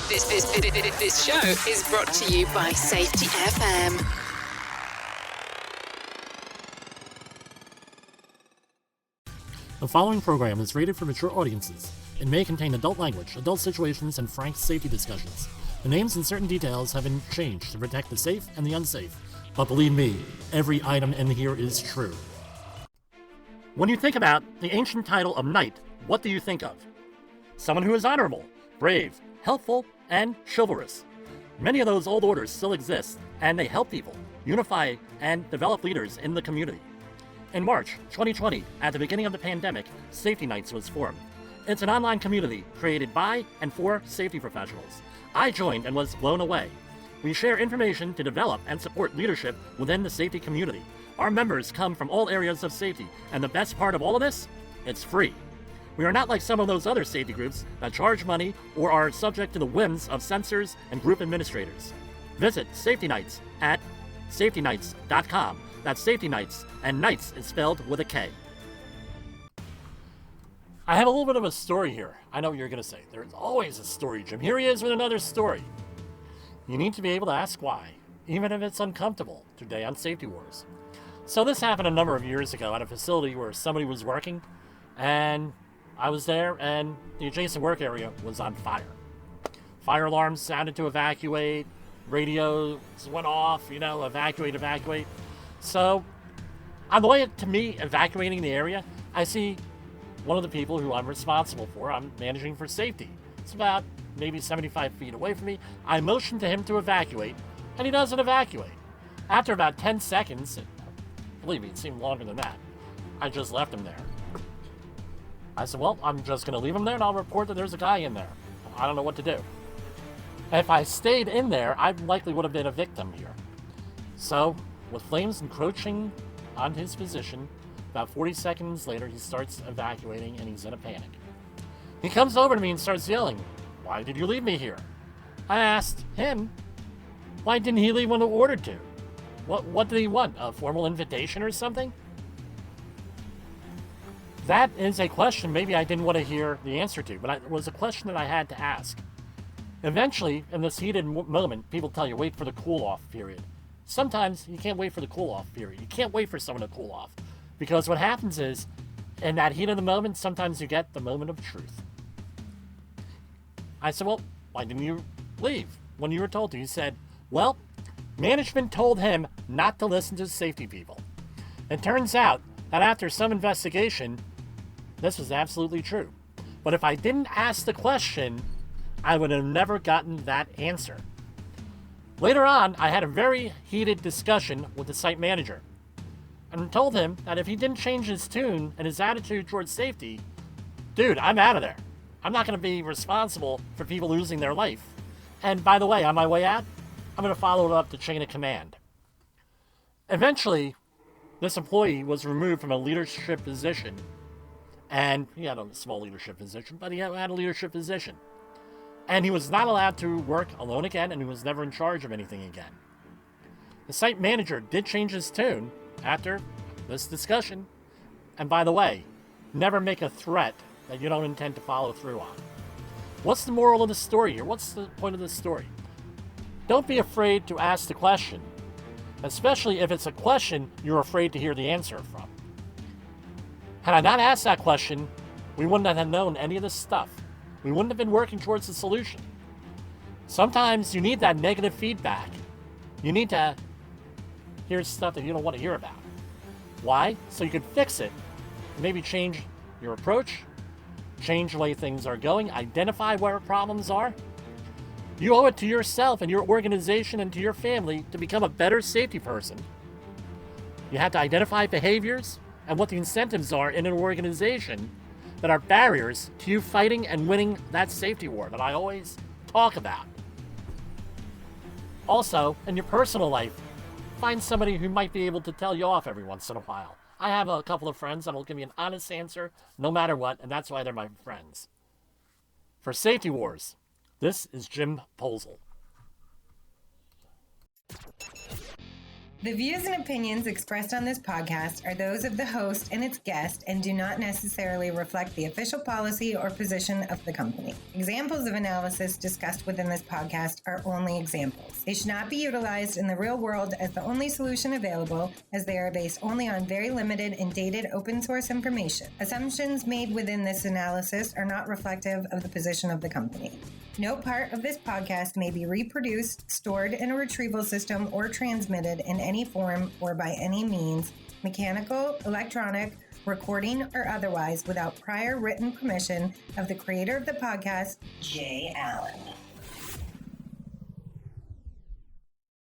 This show is brought to you by Safety FM. The following program is rated for mature audiences. It may contain adult language, adult situations, and frank safety discussions. The names and certain details have been changed to protect the safe and the unsafe. But believe me, every item in here is true. When you think about the ancient title of knight, what do you think of? Someone who is honorable, brave, helpful, and chivalrous. Many of those old orders still exist, and they help people, unify, and develop leaders in the community. In March 2020, at the beginning of the pandemic, Safety Knights was formed. It's an online community created by and for safety professionals. I joined and was blown away. We share information to develop and support leadership within the safety community. Our members come from all areas of safety, and the best part of all of this? It's free. We are not like some of those other safety groups that charge money or are subject to the whims of censors and group administrators. Visit Safety Knights at safetyknights.com. That's Safety Knights, and Knights is spelled with a K. I have a little bit of a story here. I know what you're going to say. There's always a story, Jim. Here he is with another story. You need to be able to ask why, even if it's uncomfortable, today on Safety Wars. So this happened a number of years ago at a facility where somebody was working, and I was there, and the adjacent work area was on fire. Fire alarms sounded to evacuate, radios went off, evacuate. So, on the way to me evacuating the area, I see one of the people who I'm responsible for. I'm managing for safety. It's about maybe 75 feet away from me. I motion to him to evacuate, and he doesn't evacuate. After about 10 seconds, believe me, it seemed longer than that, I just left him there. I said, well, I'm just going to leave him there, and I'll report that there's a guy in there. I don't know what to do. If I stayed in there, I likely would have been a victim here. So, with flames encroaching on his position, about 40 seconds later, he starts evacuating, and he's in a panic. He comes over to me and starts yelling, "Why did you leave me here?" I asked him, why didn't he leave when ordered to? What did he want, a formal invitation or something? That is a question maybe I didn't want to hear the answer to, but it was a question that I had to ask. Eventually, in this heated moment, people tell you, wait for the cool-off period. Sometimes you can't wait for the cool-off period. You can't wait for someone to cool off. Because what happens is, in that heat of the moment, sometimes you get the moment of truth. I said, well, why didn't you leave when you were told to? He said, well, management told him not to listen to safety people. It turns out that after some investigation, this was absolutely true. But if I didn't ask the question, I would have never gotten that answer. Later on, I had a very heated discussion with the site manager and told him that if he didn't change his tune and his attitude towards safety, dude, I'm out of there. I'm not going to be responsible for people losing their life. And by the way, on my way out, I'm going to follow it up the chain of command. Eventually, this employee was removed from a leadership position, and he had a small leadership position, but he had a leadership position. And he was not allowed to work alone again, and he was never in charge of anything again. The site manager did change his tune after this discussion. And by the way, never make a threat that you don't intend to follow through on. What's the moral of the story here? What's the point of the story? Don't be afraid to ask the question, especially if it's a question you're afraid to hear the answer from. Had I not asked that question, we wouldn't have known any of this stuff. We wouldn't have been working towards the solution. Sometimes you need that negative feedback. You need to hear stuff that you don't want to hear about. Why? So you can fix it. Maybe change your approach, change the way things are going, identify where problems are. You owe it to yourself and your organization and to your family to become a better safety person. You have to identify behaviors and what the incentives are in an organization that are barriers to you fighting and winning that safety war that I always talk about. Also, in your personal life, find somebody who might be able to tell you off every once in a while. I have a couple of friends that will give me an honest answer no matter what, and that's why they're my friends. For Safety Wars, this is Jim Posel. The views and opinions expressed on this podcast are those of the host and its guest and do not necessarily reflect the official policy or position of the company. Examples of analysis discussed within this podcast are only examples. They should not be utilized in the real world as the only solution available, as they are based only on very limited and dated open source information. Assumptions made within this analysis are not reflective of the position of the company. No part of this podcast may be reproduced, stored in a retrieval system, or transmitted in any form or by any means, mechanical, electronic, recording, or otherwise, without prior written permission of the creator of the podcast, Jay Allen.